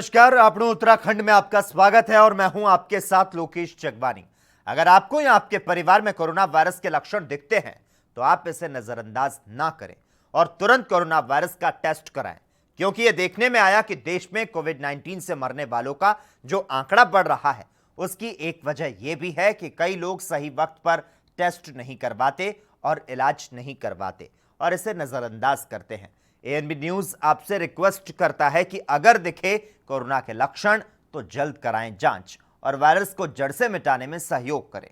नमस्कार, आपनो उत्तराखंड में आपका स्वागत है और मैं हूं आपके साथ लोकेश जगवानी। अगर आपको या आपके परिवार में कोरोना वायरस के लक्षण दिखते हैं तो आप इसे नजरअंदाज ना करें और तुरंत कोरोना वायरस का टेस्ट कराएं, क्योंकि यह देखने में आया कि देश में कोविड-19 से मरने वालों का जो आंकड़ा बढ़ रहा है उसकी एक वजह यह भी है कि कई लोग सही वक्त पर टेस्ट नहीं करवाते और इलाज नहीं करवाते और इसे नजरअंदाज करते हैं। एएनबी न्यूज आपसे रिक्वेस्ट करता है कि अगर दिखे कोरोना के लक्षण तो जल्द कराएं जांच और वायरस को जड़ से मिटाने में सहयोग करें।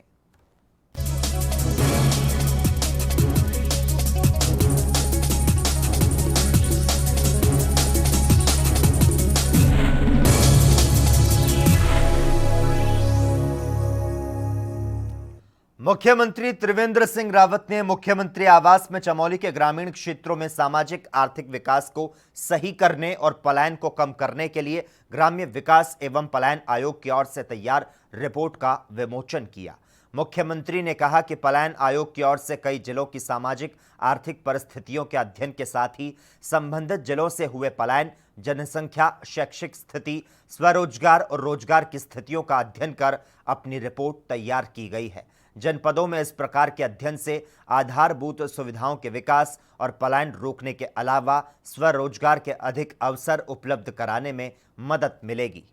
मुख्यमंत्री त्रिवेंद्र सिंह रावत ने मुख्यमंत्री आवास में चमोली के ग्रामीण क्षेत्रों में सामाजिक आर्थिक विकास को सही करने और पलायन को कम करने के लिए ग्राम्य विकास एवं पलायन आयोग की ओर से तैयार रिपोर्ट का विमोचन किया। मुख्यमंत्री ने कहा कि पलायन आयोग की ओर से कई जिलों की सामाजिक आर्थिक परिस्थितियों के अध्ययन के साथ ही संबंधित जिलों से हुए पलायन, जनसंख्या, शैक्षिक स्थिति, स्वरोजगार और रोजगार की स्थितियों का अध्ययन कर अपनी रिपोर्ट तैयार की गई है। जनपदों में इस प्रकार के अध्ययन से आधारभूत सुविधाओं के विकास और पलायन रोकने के अलावा स्वरोजगार के अधिक अवसर उपलब्ध कराने में मदद मिलेगी।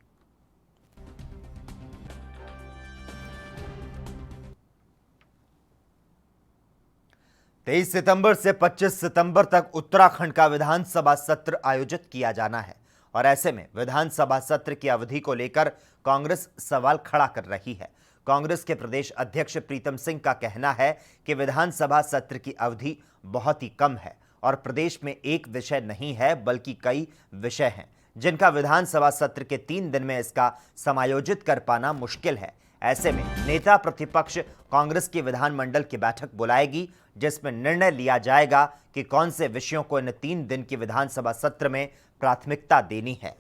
तेईस सितंबर से 25 सितंबर तक उत्तराखंड का विधानसभा सत्र आयोजित किया जाना है और ऐसे में विधानसभा सत्र की अवधि को लेकर कांग्रेस सवाल खड़ा कर रही है। कांग्रेस के प्रदेश अध्यक्ष प्रीतम सिंह का कहना है कि विधानसभा सत्र की अवधि बहुत ही कम है और प्रदेश में एक विषय नहीं है बल्कि कई विषय हैं जिनका विधानसभा सत्र के 3 दिन में इसका समायोजित कर पाना मुश्किल है। ऐसे में नेता प्रतिपक्ष कांग्रेस की विधानमंडल की बैठक बुलाएगी जिसमें निर्णय लिया जाएगा कि कौन से विषयों को इन 3 दिन की विधानसभा सत्र में प्राथमिकता देनी है।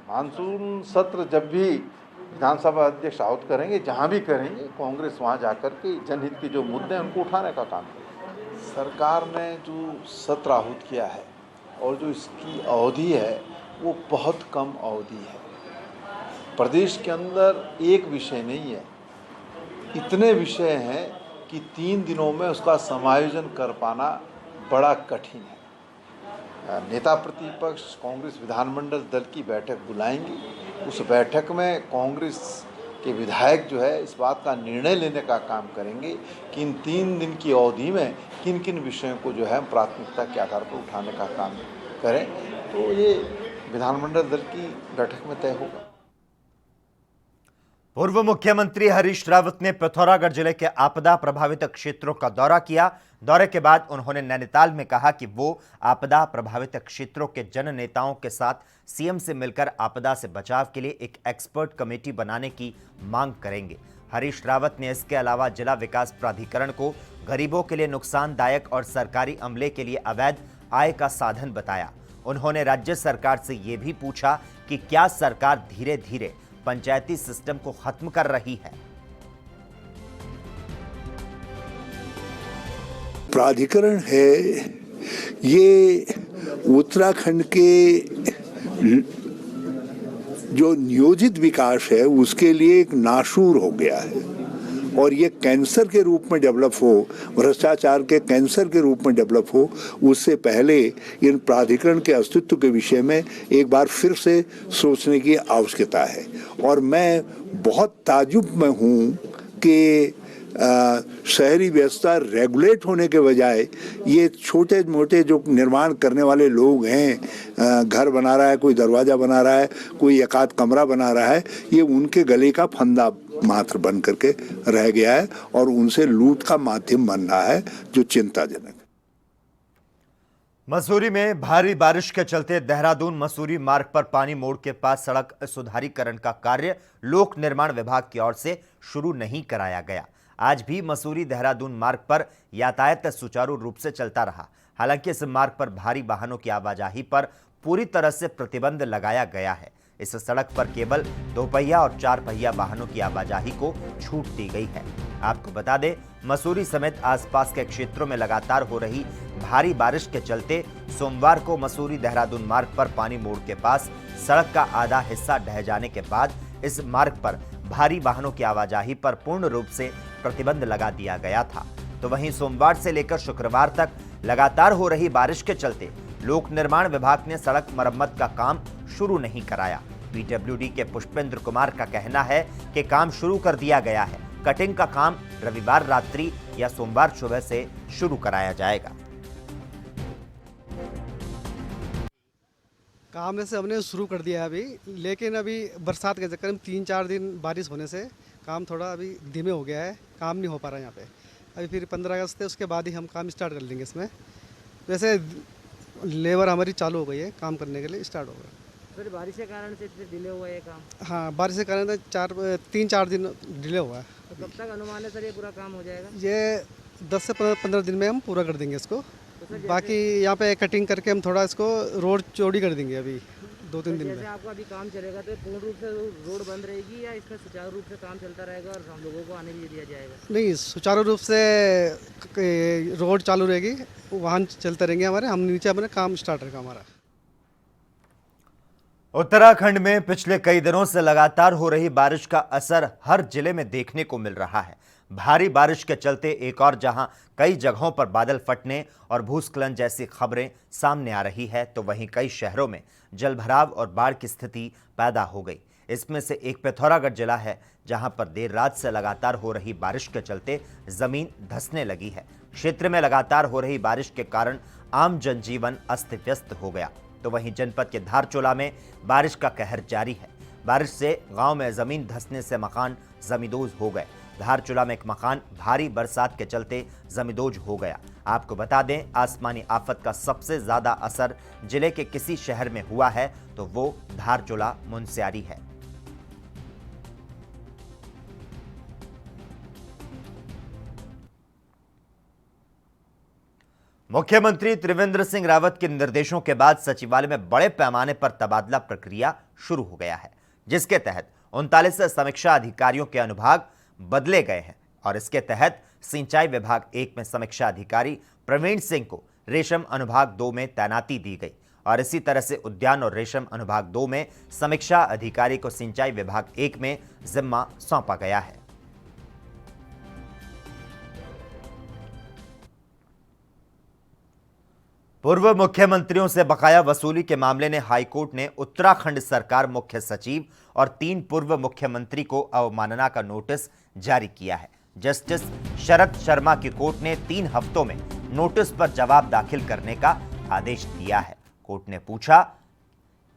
मानसून सत्र जब भी विधानसभा अध्यक्ष आउट करेंगे, जहां भी करेंगे, कांग्रेस वहां जाकर के जनहित के जो मुद्दे हैं उनको उठाने का काम करेगी। सरकार ने जो सत्र आहूत किया है और जो इसकी अवधि है वो बहुत कम अवधि है। प्रदेश के अंदर एक विषय नहीं है, इतने विषय हैं कि 3 दिनों में उसका समायोजन कर पाना बड़ा कठिन है। नेता प्रतिपक्ष कांग्रेस विधानमंडल दल की बैठक बुलाएंगे। उस बैठक में कांग्रेस के विधायक जो है इस बात का निर्णय लेने का काम करेंगे कि इन 3 दिन की अवधि में किन किन विषयों को जो है प्राथमिकता के आधार पर उठाने का काम करें। तो ये विधानमंडल दल की बैठक में तय होगा। पूर्व मुख्यमंत्री हरीश रावत ने पिथौरागढ़ जिले के आपदा प्रभावित क्षेत्रों का दौरा किया। दौरे के बाद उन्होंने नैनीताल में कहा कि वो आपदा प्रभावित क्षेत्रों के जन नेताओं के साथ सीएम से मिलकर आपदा से बचाव के लिए एक एक्सपर्ट कमेटी बनाने की मांग करेंगे। हरीश रावत ने इसके अलावा जिला विकास प्राधिकरण को गरीबों के लिए नुकसानदायक और सरकारी अमले के लिए अवैध आय का साधन बताया। उन्होंने राज्य सरकार से ये भी पूछा कि क्या सरकार धीरे धीरे पंचायती सिस्टम को खत्म कर रही है। प्राधिकरण है ये उत्तराखंड के जो नियोजित विकास है उसके लिए एक नासूर हो गया है और ये कैंसर के रूप में डेवलप हो, भ्रष्टाचार के कैंसर के रूप में डेवलप हो, उससे पहले इन प्राधिकरण के अस्तित्व के विषय में एक बार फिर से सोचने की आवश्यकता है। और मैं बहुत ताज्जुब में हूँ कि शहरी व्यवस्था रेगुलेट होने के बजाय ये छोटे मोटे जो निर्माण करने वाले लोग हैं, घर बना रहा है, कोई दरवाज़ा बना रहा है, कोई एकाध कमरा बना रहा है, ये उनके गले का फंदा मात्र बन करके रह गया है और उनसे लूट का माध्यम बन रहा है, जो चिंताजनक है। मसूरी में भारी बारिश के चलते देहरादून मसूरी मार्ग पर पानी मोड़ के पास सड़क सुधारीकरण का कार्य लोक निर्माण विभाग की ओर से शुरू नहीं कराया गया। आज भी मसूरी देहरादून मार्ग पर यातायात सुचारू रूप से चलता रहा। हालांकि इस मार्ग पर भारी वाहनों की आवाजाही पर पूरी तरह से प्रतिबंध लगाया गया है। इस सड़क पर केवल 2 पहिया और 4 पहिया वाहनों की आवाजाही को छूट दी गई है। आपको बता दें, मसूरी समेत आसपास के क्षेत्रों में लगातार हो रही भारी बारिश के चलते सोमवार को मसूरी देहरादून मार्ग पर पानी मोड़ के पास सड़क का आधा हिस्सा ढह जाने के बाद इस मार्ग पर भारी वाहनों की आवाजाही पर पूर्ण रूप से प्रतिबंध लगा दिया गया था। तो वहीं सोमवार से लेकर शुक्रवार तक लगातार हो रही बारिश के चलते लोक निर्माण विभाग ने सड़क मरम्मत का काम शुरू नहीं कराया। पीडब्ल्यूडी के पुष्पेंद्र कुमार का कहना है कि काम शुरू कर दिया गया है। कटिंग का काम रविवार रात्रि या सोमवार सुबह से शुरू कराया जाएगा। काम ऐसे हमने शुरू कर दिया है अभी, लेकिन अभी बरसात के चक्कर में 3-4 दिन बारिश होने से काम थोड़ा अभी धीमे हो गया है। काम नहीं हो पा रहा है यहाँ पे। अभी फिर 15 अगस्त है, उसके बाद ही हम काम स्टार्ट कर लेंगे इसमें। वैसे लेबर हमारी चालू हो गई है, काम करने के लिए स्टार्ट हो गया। सर बारिश के कारण से डिले हुआ है काम? हाँ, बारिश के कारण 3-4 दिन डिले हुआ है। तो कब तक अनुमान है सर ये पूरा काम हो जाएगा? ये 10 से 15 दिन में हम पूरा कर देंगे इसको। तो बाकी यहाँ पे कटिंग करके हम थोड़ा इसको रोड चौड़ी कर देंगे अभी 2-3 दिन में। जैसे आपका अभी काम चलेगा तो पूर्ण रूप से रोड बंद रहेगी या इसमें सुचारू रूप से काम चलता रहेगा और हम लोगों को आने भी दिया जाएगा? नहीं, सुचारू रूप से रोड चालू रहेगी, वाहन चलते रहेंगे हमारे। हम नीचे अपने काम स्टार्ट रहेगा हमारा। उत्तराखंड में पिछले कई दिनों से लगातार हो रही बारिश का असर हर जिले में देखने को मिल रहा है। भारी बारिश के चलते एक और जहां कई जगहों पर बादल फटने और भूस्खलन जैसी खबरें सामने आ रही है, तो वहीं कई शहरों में जलभराव और बाढ़ की स्थिति पैदा हो गई। इसमें से एक पिथौरागढ़ जिला है, जहां पर देर रात से लगातार हो रही बारिश के चलते जमीन धंसने लगी है। क्षेत्र में लगातार हो रही बारिश के कारण आम जनजीवन अस्त व्यस्त हो गया। तो वहीं जनपद के धारचूला में बारिश का कहर जारी है। बारिश से गांव में जमीन धंसने से मकान जमींदोज हो गए। धारचूला में एक मकान भारी बरसात के चलते जमींदोज हो गया। आपको बता दें, आसमानी आफत का सबसे ज्यादा असर जिले के किसी शहर में हुआ है तो वो धारचूला मुनस्यारी है। मुख्यमंत्री त्रिवेंद्र सिंह रावत के निर्देशों के बाद सचिवालय में बड़े पैमाने पर तबादला प्रक्रिया शुरू हो गया है, जिसके तहत 39 समीक्षा अधिकारियों के अनुभाग बदले गए हैं। और इसके तहत सिंचाई विभाग 1 में समीक्षा अधिकारी प्रवीण सिंह को रेशम अनुभाग 2 में तैनाती दी गई और इसी तरह से उद्यान और रेशम अनुभाग 2 में समीक्षा अधिकारी को सिंचाई विभाग 1 में जिम्मा सौंपा गया है। पूर्व मुख्यमंत्रियों से बकाया वसूली के मामले ने हाईकोर्ट ने उत्तराखंड सरकार मुख्य सचिव और 3 पूर्व मुख्यमंत्री को अवमानना का नोटिस जारी किया है। जस्टिस शरद शर्मा की कोर्ट ने 3 हफ्तों में नोटिस पर जवाब दाखिल करने का आदेश दिया है। कोर्ट ने पूछा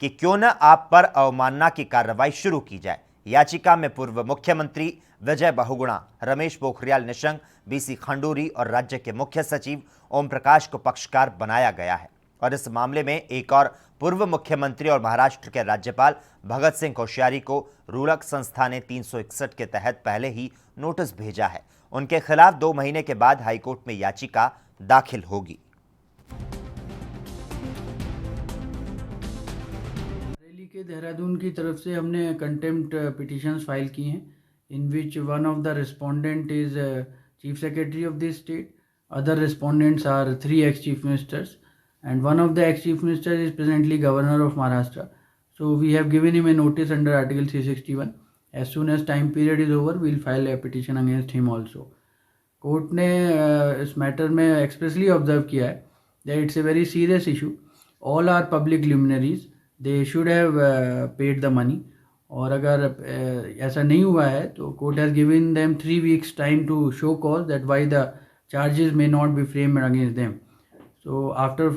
कि क्यों न आप पर अवमानना की कार्रवाई शुरू की जाए। याचिका में पूर्व मुख्यमंत्री विजय बहुगुणा, रमेश पोखरियाल निशंक, बीसी खंडूरी और राज्य के मुख्य सचिव ओम प्रकाश को पक्षकार बनाया गया है। और इस मामले में एक और पूर्व मुख्यमंत्री और महाराष्ट्र के राज्यपाल भगत सिंह कोश्यारी को रूरक संस्था ने 361 के तहत पहले ही नोटिस भेजा है। उनके खिलाफ 2 महीने के बाद हाईकोर्ट में याचिका दाखिल होगी। रैली के देहरादून की तरफ से हमने कंटेम्प्ट पिटिशंस फाइल की हैं, in which one of the respondent is Chief Secretary of the state. Other respondents are 3 ex-chief ministers, and one of the ex-chief ministers is presently Governor of Maharashtra. So we have given him a notice under Article 361. As soon as time period is over, we'll file a petition against him also. Court ने इस matter में expressly observe किया है that it's a very serious issue. All are public luminaries. They should have paid the money. और अगर ऐसा नहीं हुआ है तो court has given them 3 weeks time to show cause that why the charges may not be framed against them. So after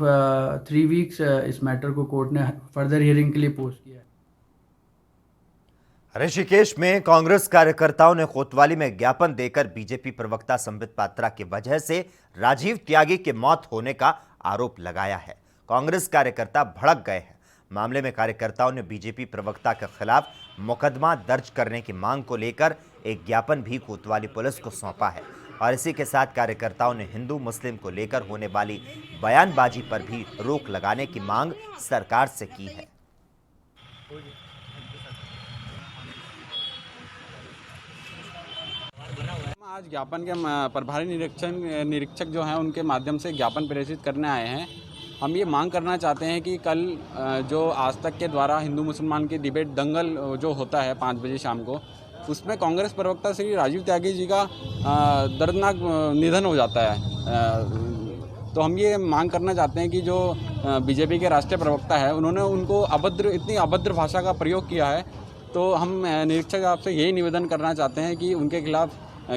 3 weeks इस matter को court ने फर्दर हियरिंग के लिए पोस्ट किया है। ऋषिकेश में कांग्रेस कार्यकर्ताओं ने कोतवाली में ज्ञापन देकर बीजेपी प्रवक्ता संबित पात्रा की वजह से राजीव त्यागी की मौत होने का आरोप लगाया है। कांग्रेस कार्यकर्ता भड़क गए हैं। मामले में कार्यकर्ताओं ने बीजेपी प्रवक्ता के खिलाफ मुकदमा दर्ज करने की मांग को लेकर एक ज्ञापन भी कोतवाली पुलिस को सौंपा है। और इसी के साथ कार्यकर्ताओं ने हिंदू मुस्लिम को लेकर होने वाली बयानबाजी पर भी रोक लगाने की मांग सरकार से की है। आज ज्ञापन के प्रभारी निरीक्षक जो हैं उनके माध्यम से ज्ञापन प्रेषित करने आए हैं। हम ये मांग करना चाहते हैं कि कल जो आज तक के द्वारा हिंदू मुसलमान की डिबेट दंगल जो होता है 5 बजे शाम को, उसमें कांग्रेस प्रवक्ता श्री राजीव त्यागी जी का दर्दनाक निधन हो जाता है। तो हम ये मांग करना चाहते हैं कि जो बीजेपी के राष्ट्रीय प्रवक्ता है उन्होंने उनको इतनी अभद्र भाषा का प्रयोग किया है। तो हम निरीक्षक आपसे यही निवेदन करना चाहते हैं कि उनके खिलाफ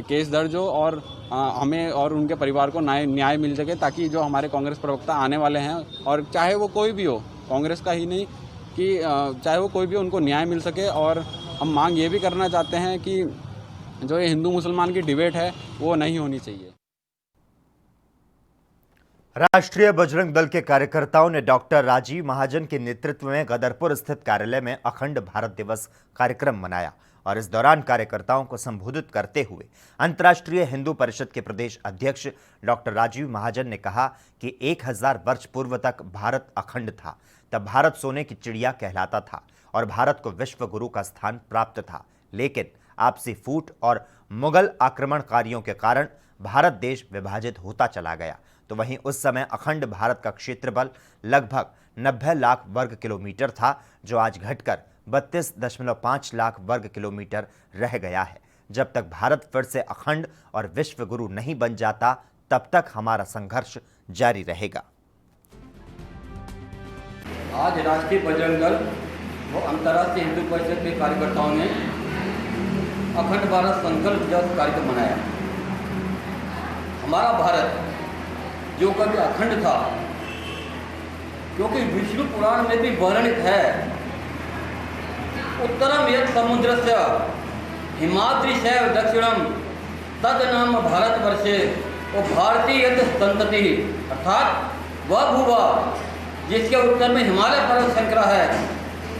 केस दर्ज हो और हमें और उनके परिवार को न्याय मिल सके, ताकि जो हमारे कांग्रेस प्रवक्ता आने वाले हैं, और चाहे वो कोई भी हो, कांग्रेस का ही नहीं कि चाहे वो कोई भी, उनको न्याय मिल सके। और हम मांग ये भी करना चाहते हैं कि जो ये हिंदू मुसलमान की डिबेट है वो नहीं होनी चाहिए। राष्ट्रीय बजरंग दल के कार्यकर्ताओं ने डॉक्टर राजीव महाजन के नेतृत्व में गदरपुर स्थित कार्यालय में अखंड भारत दिवस कार्यक्रम मनाया और इस दौरान कार्यकर्ताओं को संबोधित करते हुए अंतर्राष्ट्रीय हिंदू परिषद के प्रदेश अध्यक्ष डॉक्टर राजीव महाजन ने कहा कि 1000 वर्ष पूर्व तक भारत अखंड था। तब भारत सोने की चिड़िया कहलाता था और भारत को विश्व गुरु का स्थान प्राप्त था, लेकिन आपसी फूट और मुगल आक्रमणकारियों के कारण भारत देश विभाजित होता चला गया। तो वहीं उस समय अखंड भारत का क्षेत्रफल लगभग 90 लाख वर्ग किलोमीटर था, जो आज घटकर 32.5 लाख वर्ग किलोमीटर रह गया है। जब तक भारत फिर से अखंड और विश्व गुरु नहीं बन जाता, तब तक हमारा संघर्ष जारी रहेगा। आज राष्ट्रीय बजरंग दल व अंतर्राष्ट्रीय हिंदू परिषद के कार्यकर्ताओं ने अखंड भारत संकल्प दिवस कार्यक्रम मनाया। हमारा भारत जो कभी अखंड था, क्योंकि विष्णु पुराण में भी वर्णित है, उत्तरम यत् समुद्रस्य हिमाद्रिशैव दक्षिणम तद नाम भारतवर्षे और भारतीय यत् संतति, अर्थात वह भूभाग जिसके उत्तर में हिमालय पर्वत श्रृंखला है,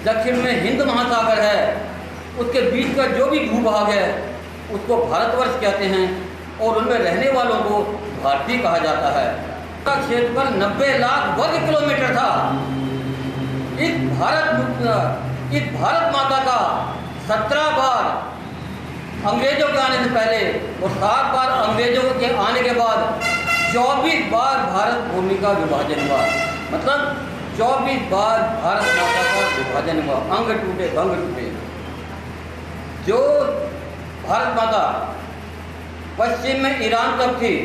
दक्षिण में हिंद महासागर है, उसके बीच का जो भी भूभाग है उसको भारतवर्ष कहते हैं और उनमें रहने वालों को भारतीय कहा जाता है। का क्षेत्रफल 90 लाख वर्ग किलोमीटर था। इस भारत माता का 17 बार अंग्रेजों के आने से पहले और 7 बार अंग्रेजों के आने के बाद 24 बार भारत भूमि का विभाजन हुआ। मतलब 24 बार भारत माता का विभाजन हुआ, अंग टूटे, भंग टूटे। जो भारत माता पश्चिम में ईरान तक थी,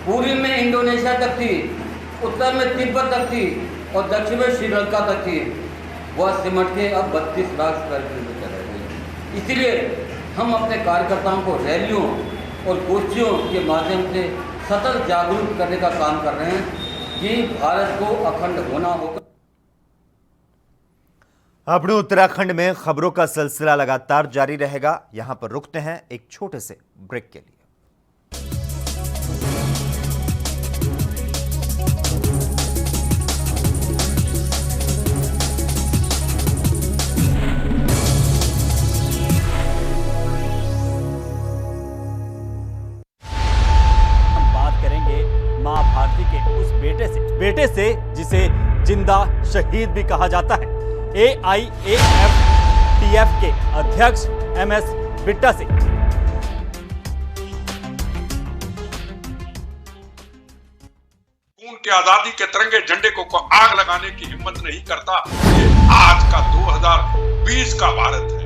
पूर्वी में इंडोनेशिया तक थी, उत्तर में तिब्बत तक थी और दक्षिण में श्रीलंका तक थी, वह सिमट के अब 32 लाख स्क्वायर किलोमीटर रह गई। इसीलिए हम अपने कार्यकर्ताओं को रैलियों और गोष्ठियों के माध्यम से सतत जागरूक करने का काम कर रहे हैं कि भारत को अखंड होना होगा। अपने उत्तराखंड में खबरों का सिलसिला लगातार जारी रहेगा। यहां पर रुकते हैं एक छोटे से ब्रेक के लिए। हम बात करेंगे मां भारती के उस बेटे से जिसे जिंदा शहीद भी कहा जाता है। AIAFTF के अध्यक्ष MS बिट्टा से। खून के आजादी के तिरंगे झंडे को आग लगाने की हिम्मत नहीं करता। ये आज का 2020 का भारत है।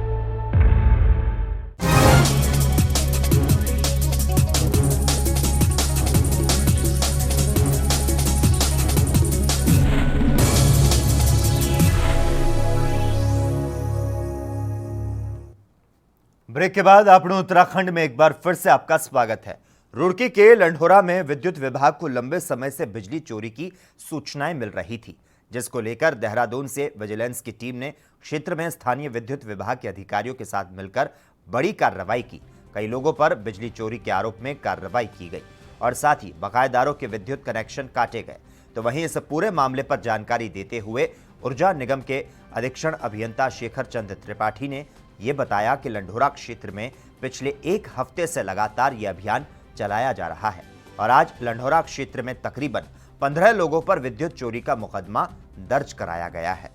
ब्रेक के बाद अपने उत्तराखंड में एक बार फिर से आपका स्वागत है। रुड़की के लंढोरा में विद्युत विभाग को लंबे समय से बिजली चोरी की सूचनाएं मिल रही थी, जिसको लेकर देहरादून से विजिलेंस की टीम ने क्षेत्र में स्थानीय विद्युत विभाग के अधिकारियों के साथ मिलकर बड़ी कार्रवाई की। कई लोगों पर बिजली चोरी के आरोप में कार्रवाई की गई और साथ ही बकायेदारों के विद्युत कनेक्शन काटे गए। तो वहीं इस पूरे मामले पर जानकारी देते हुए ऊर्जा निगम के अधीक्षण अभियंता शेखर चंद्र त्रिपाठी ने ये बताया कि लंढोरा क्षेत्र में पिछले 1 हफ्ते से लगातार ये अभियान चलाया जा रहा है और आज लंढोरा क्षेत्र में तकरीबन 15 लोगों पर विद्युत चोरी का मुकदमा दर्ज कराया गया है।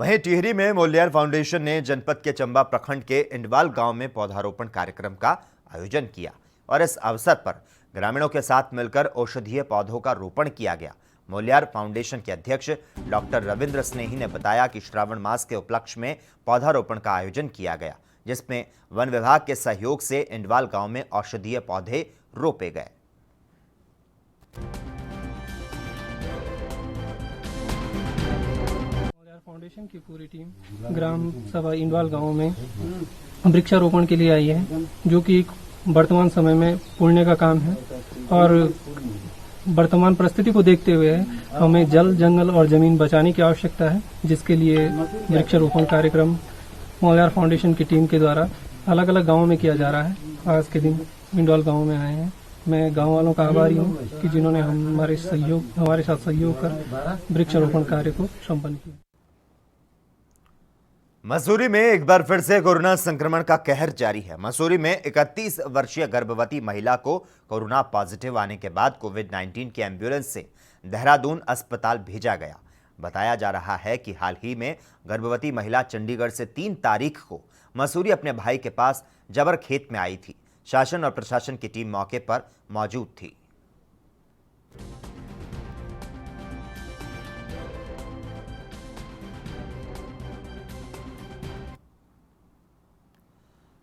वहीं टिहरी में मोलियार फाउंडेशन ने जनपद के चंबा प्रखंड के इंडवाल गांव में पौधारोपण कार्यक्रम का आयोजन किया और इस अवसर पर ग्रामीणों के साथ मिलकर औषधीय पौधों का रोपण किया गया। मोलियार फाउंडेशन के अध्यक्ष डॉक्टर रविंद्र स्नेही ने बताया कि श्रावण मास के उपलक्ष्य में पौधारोपण का आयोजन किया गया, जिसमें वन विभाग के सहयोग से इंडवाल गांव में औषधीय पौधे रोपे गए। फाउंडेशन की पूरी टीम ग्राम सभा इंडवाल गांव में वृक्षारोपण के लिए आई है, जो कि एक वर्तमान समय में पुण्य का काम है और वर्तमान परिस्थिति को देखते हुए हमें जल, जंगल और जमीन बचाने की आवश्यकता है, जिसके लिए वृक्षारोपण कार्यक्रम मोलियार फाउंडेशन की टीम के द्वारा अलग अलग गाँवों में किया जा रहा है। आज के दिन इंडवाल गाँव में आए हैं। मैं गांव वालों का आभारी हूँ कि जिन्होंने हमारे साथ सहयोग कर वृक्षारोपण कार्य को संपन्न किया। मसूरी में एक बार फिर से कोरोना संक्रमण का कहर जारी है। मसूरी में 31 वर्षीय गर्भवती महिला को कोरोना पॉजिटिव आने के बाद कोविड-19 की एम्बुलेंस से देहरादून अस्पताल भेजा गया। बताया जा रहा है कि हाल ही में गर्भवती महिला चंडीगढ़ से 3 तारीख को मसूरी अपने भाई के पास जबर खेत में आई थी। शासन और प्रशासन की टीम मौके पर मौजूद थी।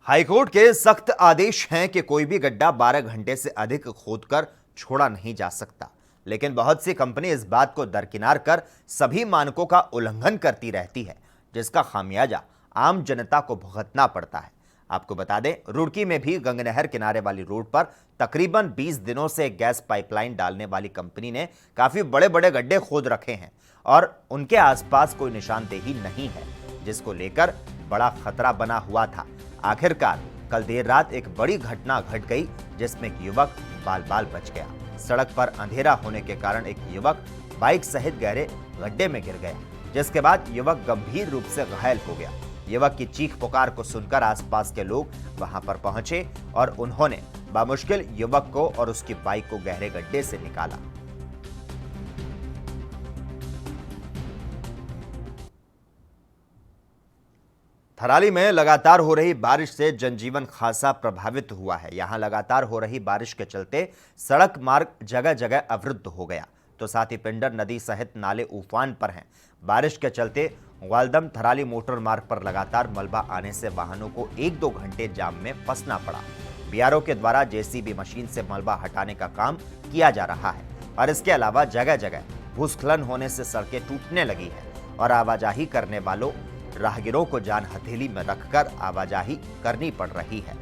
हाईकोर्ट के सख्त आदेश हैं कि कोई भी गड्ढा 12 घंटे से अधिक खोदकर छोड़ा नहीं जा सकता, लेकिन बहुत सी कंपनी इस बात को दरकिनार कर सभी मानकों का उल्लंघन करती रहती है, जिसका खामियाजा आम जनता को भुगतना पड़ता है। आपको बता दें, रुड़की में भी गंगनहर किनारे वाली रोड पर तकरीबन 20 दिनों से गैस पाइपलाइन डालने वाली कंपनी ने काफी बड़े बड़े गड्ढे खोद रखे हैं और उनके आसपास कोई निशानदेही नहीं है, जिसको लेकर बड़ा खतरा बना हुआ था। आखिरकार कल देर रात एक बड़ी घटना घट गई, जिसमें एक युवक बाल बाल बच गया। सड़क पर अंधेरा होने के कारण एक युवक बाइक सहित गहरे गड्ढे में गिर गया, जिसके बाद युवक गंभीर रूप से घायल हो गया। युवक की चीख पुकार को सुनकर आसपास के लोग वहां पर पहुंचे और उन्होंने बामुश्किल युवक को और उसकी बाइक को गहरे गड्ढे से निकाला। थराली में लगातार हो रही बारिश से जनजीवन खासा प्रभावित हुआ है। यहां लगातार हो रही बारिश के चलते सड़क मार्ग जगह जगह अवरुद्ध हो गया, तो साथ ही पिंडर नदी सहित नाले उफान पर हैं। बारिश के चलते ग्वालदम थराली मोटर मार्ग पर लगातार मलबा आने से वाहनों को 1-2 घंटे जाम में फंसना पड़ा। बीआरओ के द्वारा जेसीबी मशीन से मलबा हटाने का काम किया जा रहा है और इसके अलावा जगह जगह भूस्खलन होने से सड़कें टूटने लगी है और आवाजाही करने वालों राहगीरों को जान हथेली में रखकर आवाजाही करनी पड़ रही है।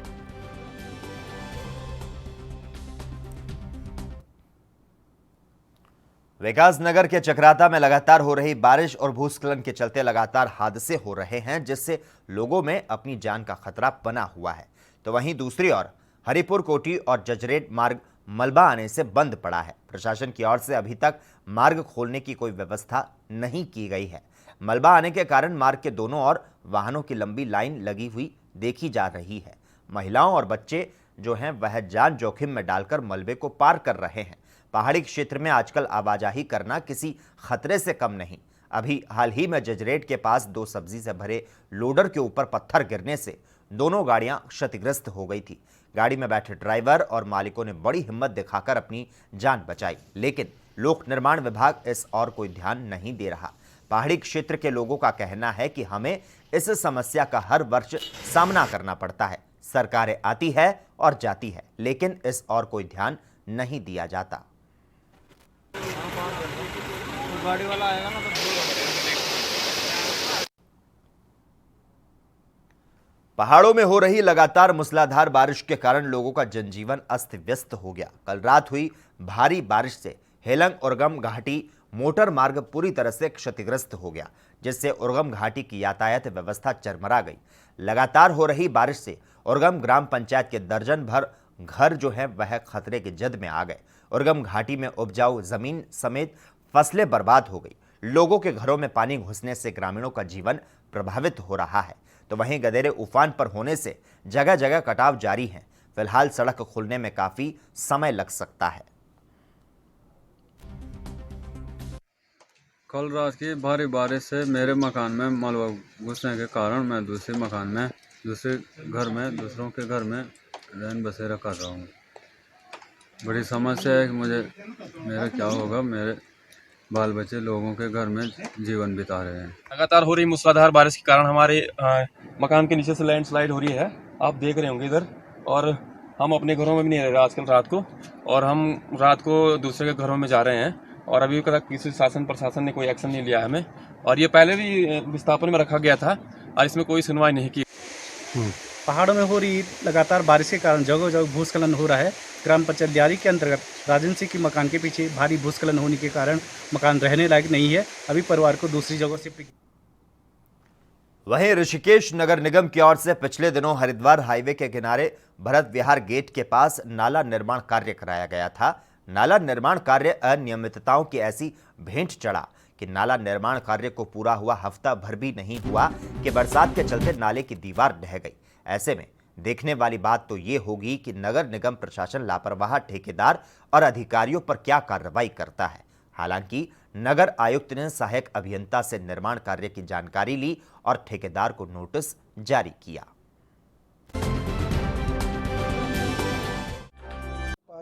विकास नगर के चक्राता में लगातार हो रही बारिश और भूस्खलन के चलते लगातार हादसे हो रहे हैं, जिससे लोगों में अपनी जान का खतरा बना हुआ है। तो वहीं दूसरी ओर हरिपुर कोटी और जजरेट मार्ग मलबा आने से बंद पड़ा है। प्रशासन की ओर से अभी तक मार्ग खोलने की कोई व्यवस्था नहीं की गई है। मलबा आने के कारण मार्ग के दोनों ओर वाहनों की लंबी लाइन लगी हुई देखी जा रही है। महिलाओं और बच्चे जो हैं वह जान जोखिम में डालकर मलबे को पार कर रहे हैं। पहाड़ी क्षेत्र में आजकल आवाजाही करना किसी खतरे से कम नहीं। अभी हाल ही में जजरेट के पास 2 सब्जी से भरे लोडर के ऊपर पत्थर गिरने से दोनों गाड़ियां क्षतिग्रस्त हो गई थी। गाड़ी में बैठे ड्राइवर और मालिकों ने बड़ी हिम्मत दिखाकर अपनी जान बचाई, लेकिन लोक निर्माण विभाग इस और कोई ध्यान नहीं दे रहा। पहाड़ी क्षेत्र के लोगों का कहना है कि हमें इस समस्या का हर वर्ष सामना करना पड़ता है। सरकारें आती है और जाती है, लेकिन इस और कोई ध्यान नहीं दिया जाता। गाड़ी वाला आएगा ना पहाड़ों में हो रही लगातार मूसलाधार बारिश के कारण लोगों का जनजीवन अस्त व्यस्त हो गया। कल रात हुई भारी बारिश से हेलंग उर्गम घाटी मोटर मार्ग पूरी तरह से क्षतिग्रस्त हो गया, जिससे उर्गम घाटी की यातायात व्यवस्था चरमरा गई। लगातार हो रही बारिश से उर्गम ग्राम पंचायत के दर्जन भर घर जो है वह खतरे की जद में आ गए। उर्गम घाटी में उपजाऊ जमीन समेत फसलें बर्बाद हो गई। लोगों के घरों में पानी घुसने से ग्रामीणों का जीवन प्रभावित हो रहा है। तो वहीं गदेरे उफान पर होने से जगह जगह कटाव जारी है। फिलहाल सड़क खुलने में काफी समय लग सकता है। कल रात की भारी बारिश से मेरे मकान में मलबा घुसने के कारण मैं दूसरे घर में दूसरों के घर में रहन बसेरा कर रहा हूँ। बड़ी समस्या है कि मेरा क्या होगा। मेरे बाल बच्चे लोगों के घर में जीवन बिता रहे हैं। लगातार हो रही मूसलाधार बारिश के कारण हमारे मकान के नीचे से लैंडस्लाइड हो रही है, आप देख रहे होंगे इधर। और हम अपने घरों में भी नहीं रह रहे आजकल रात को, और हम रात को दूसरे के घरों में जा रहे हैं। और अभी तक किसी शासन प्रशासन ने कोई एक्शन नहीं लिया हमें, और ये पहले भी विस्थापन में रखा गया था और इसमें कोई सुनवाई नहीं की। पहाड़ों में हो रही लगातार बारिश के कारण जगह जगह भूस्खलन हो रहा है। ग्राम पंचायत दियारी के अंतर्गत राजन सिंह के मकान के पीछे भारी भूस्खलन होने के कारण मकान रहने लायक नहीं है। अभी परिवार को दूसरी जगह शिफ्ट। वहीं ऋषिकेश नगर निगम की ओर से पिछले दिनों हरिद्वार हाईवे के किनारे भरत विहार गेट के पास नाला निर्माण कार्य कराया गया था। नाला निर्माण कार्य अनियमितताओं की ऐसी भेंट चढ़ा कि नाला निर्माण कार्य को पूरा हुआ हफ्ता भर भी नहीं हुआ कि बरसात के चलते नाले की दीवार ढह गई। ऐसे में देखने वाली बात तो ये होगी कि नगर निगम प्रशासन लापरवाह ठेकेदार और अधिकारियों पर क्या कार्रवाई करता है। हालांकि नगर आयुक्त ने सहायक अभियंता से निर्माण कार्य की जानकारी ली और ठेकेदार को नोटिस जारी किया।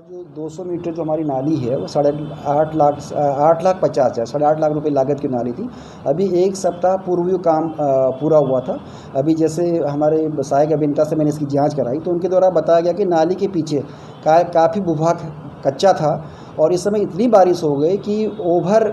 जो 200 मीटर जो हमारी नाली है वो 8.5 लाख 8,50,000 8.5 लाख रुपए लागत की नाली थी। अभी एक सप्ताह पूर्व ये काम पूरा हुआ था। अभी जैसे हमारे सहायक अभियंता से मैंने इसकी जांच कराई तो उनके द्वारा बताया गया कि नाली के पीछे काफ़ी भूभाग कच्चा था और इस समय इतनी बारिश हो गई कि ओवर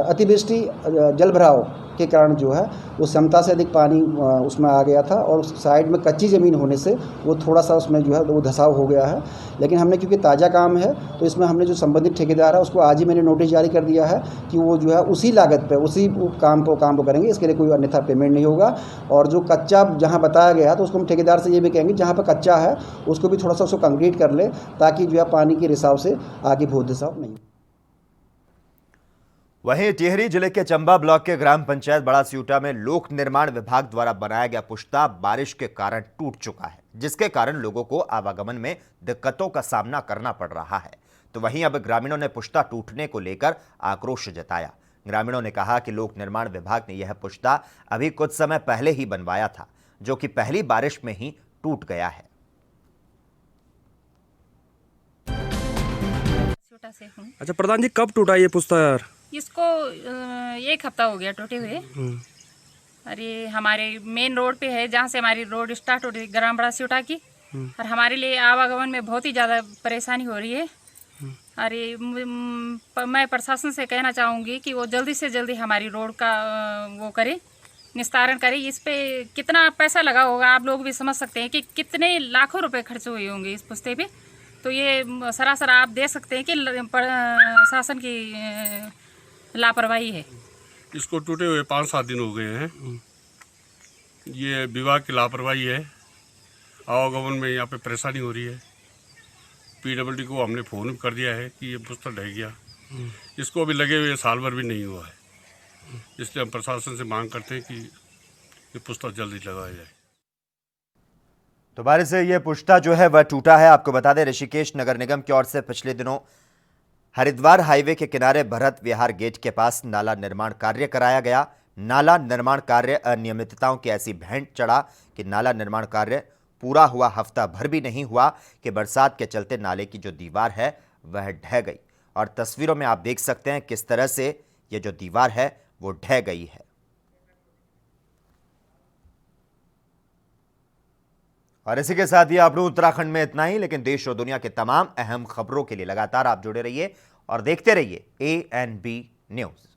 अतिवृष्टि जल भराव के कारण जो है वो क्षमता से अधिक पानी उसमें आ गया था और साइड में कच्ची ज़मीन होने से वो थोड़ा सा उसमें जो है वो धंसाव हो गया है। लेकिन हमने क्योंकि ताज़ा काम है तो इसमें हमने जो संबंधित ठेकेदार है उसको आज ही मैंने नोटिस जारी कर दिया है कि वो जो है उसी लागत पे उसी काम को करेंगे, इसके लिए कोई अन्यथा पेमेंट नहीं होगा। और जो कच्चा जहाँ बताया गया है तो उसको हम ठेकेदार से ये भी कहेंगे जहाँ पर कच्चा है उसको भी थोड़ा सा उसको कंक्रीट कर ले ताकि जो है पानी के रिसाव से आगे भूत रिसाव नहीं। वहीं टिहरी जिले के चंबा ब्लॉक के ग्राम पंचायत बड़ा सियूटा में लोक निर्माण विभाग द्वारा बनाया गया पुश्ता बारिश के कारण टूट चुका है, जिसके कारण लोगों को आवागमन में दिक्कतों का सामना करना पड़ रहा है। तो वहीं अब ग्रामीणों ने पुश्ता टूटने को लेकर आक्रोश जताया। ग्रामीणों ने कहा कि लोक निर्माण विभाग ने यह पुश्ता अभी कुछ समय पहले ही बनवाया था, जो कि पहली बारिश में ही टूट गया है। अच्छा प्रधान जी, कब टूटा ये पुश्ता यार? इसको 1 हफ्ता हो गया टूटे हुए। अरे हमारे मेन रोड पे है जहाँ से हमारी रोड स्टार्ट हो रही है ग्राम बड़ा सियूटा की, और हमारे लिए आवागमन में बहुत ही ज़्यादा परेशानी हो रही है। अरे मैं प्रशासन से कहना चाहूँगी कि वो जल्दी से जल्दी हमारी रोड का वो करे, निस्तारण करे। इस पे कितना पैसा लगा होगा आप लोग भी समझ सकते हैं कि कितने लाखों रुपए खर्च हुए होंगे इस पुश्ते पे। तो ये सरासर आप देख सकते हैं कि प्रशासन की लापरवाही है। इसको टूटे हुए 5-7 दिन हो गए हैं। ये विभाग की लापरवाही है। आवागमन में यहाँ पे परेशानी हो रही है। PWD को हमने फ़ोन कर दिया है कि ये पुश्ता ढह गया। इसको अभी लगे हुए साल भर भी नहीं हुआ है, इसलिए हम प्रशासन से मांग करते हैं कि ये पुश्ता जल्दी लगाया जाए। तो बारिश से यह पुश्ता जो है वह टूटा है। आपको बता दें ऋषिकेश नगर निगम की ओर से पिछले दिनों हरिद्वार हाईवे के किनारे भरत विहार गेट के पास नाला निर्माण कार्य कराया गया। नाला निर्माण कार्य अनियमितताओं की ऐसी भेंट चढ़ा कि नाला निर्माण कार्य पूरा हुआ हफ्ता भर भी नहीं हुआ कि बरसात के चलते नाले की जो दीवार है वह ढह गई। और तस्वीरों में आप देख सकते हैं किस तरह से यह जो दीवार है वो ढह गई है। और इसी के साथ ही आप लोग उत्तराखंड में इतना ही, लेकिन देश और दुनिया के तमाम अहम खबरों के लिए लगातार आप जुड़े रहिए और देखते रहिए ANB न्यूज़।